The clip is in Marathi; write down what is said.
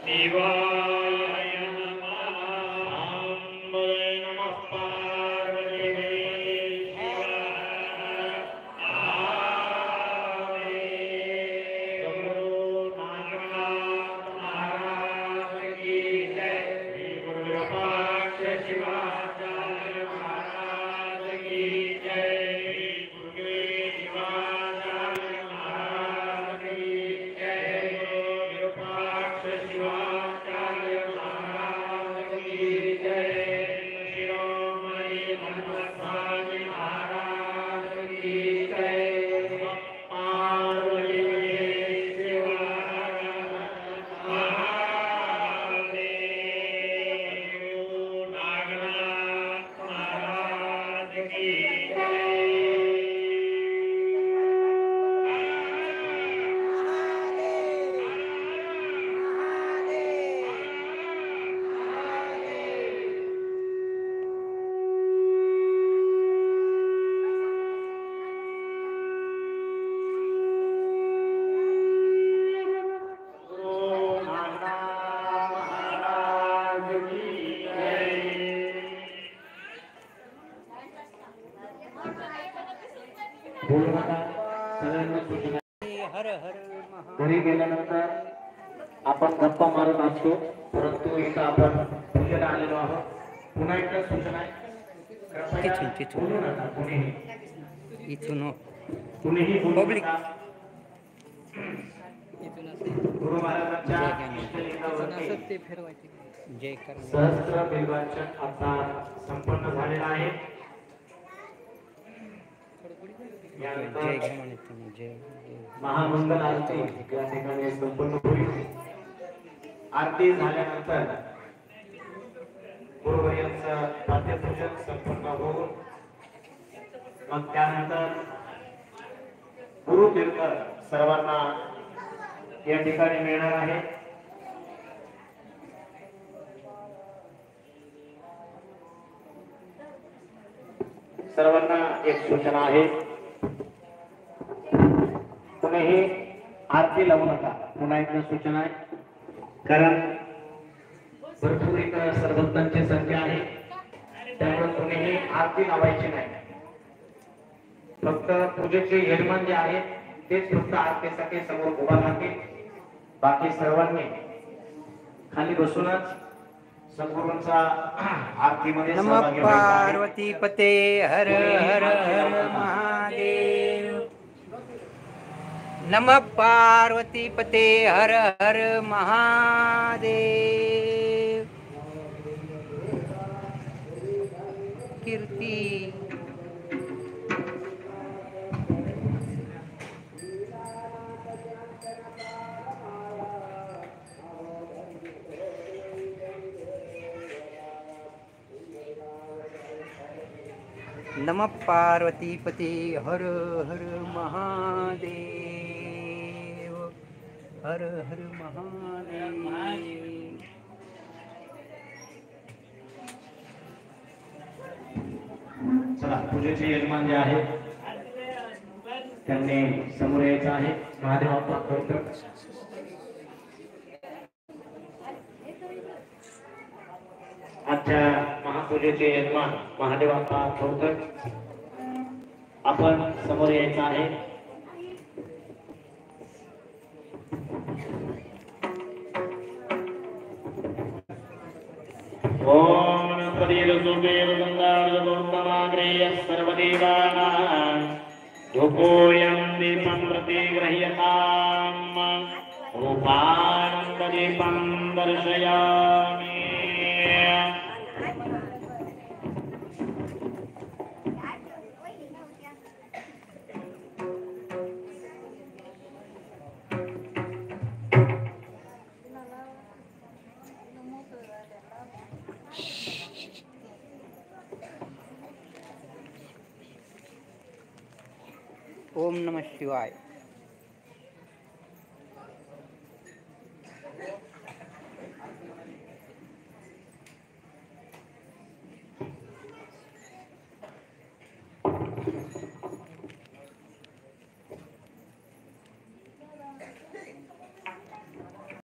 शिवाय नमः अम्बरे नमः पार्वतीपतये सद्गुरु नागनाथ महाराज की जय। श्री गुरु विरूपाक्ष शिवाचार्य महाराज की जय। गुरुदेव शिवाचार्य महाराज की जय। गुरु विरूपाक्ष शिवाचार्य महाराज की जय। शिरोमणि भगवत्पाद महाराज की जय। पार्वती शिवाय महादेव। नागनाथ महाराज की जय। गुरु नागनाथ महाराज की जय। बोलू नका, सगळ्यांना सूचना. हर हर महा घरी गेल्यानंतर आपण गप्पा मारत असतो, परंतु इथं आपण पूजेला आलेलो आहोत. पुन्हा एकदा सूचना आहे, कृपया तिथून. बोलू नका कुणीही. इथून कुणीही बोलू Public. नका. इथून गुरु महाराजांच्या जय ज्ञानेश्वर. इष्टलिंगावरती ते फिरवायचे जय कर सहस्त्र बिल्वार्चन आता संपन्न झालेला आहे. जय यानंतर ज्ञानेश्वर जय महामंगल आरती या ठिकाणी संपन्न होईल. आरती झाल्यानंतर गुरुवर्यांचं पाद्यपूजन संपन्न होऊन मग त्यानंतर गुरुतीर्थ सर्वांना या ठिकाणी मिळणार आहे. सर्वांना एक सूचना आहे, कुणीही आरती लावू नका. पुन्हा एकदा सूचना आहे, कारण भरपूर इथं सरभक्तांची संख्या आहे, त्यामुळे कुणीही आरती लावायची नाही. फक्त पूजेचे यजमान जे आहेत तेच फक्त आरतीसाठी समोर उभा राहतील. बाकी सर्वांनी खाली बसूनच सद्गुरूंचा आरतीमध्ये नम सहभागी व्हायचं आहे. पार्वती पते हर हर हर महादेव. नम पार्वती पते हर हर महादेव. कीर्ती नम पार्वती पते हर हर महादेव. हर हर महादेव. चला, पूजेचे यजमान जे आहे त्यांनी समोर यायचं आहे. महादेव बाप्पा खरोखर आजच्या महापूजेचे यजमान महादेव बाप्पा खरोखर आपण समोर यायचं आहे. ओम गणपतीर सुदेव गंगाधर गौतमाग्रेय सर्वदेवानां धूपोऽयं दीपं प्रतिगृह्यताम् रूपानन्ददीपं दर्शयामि. ओम नमः शिवाय.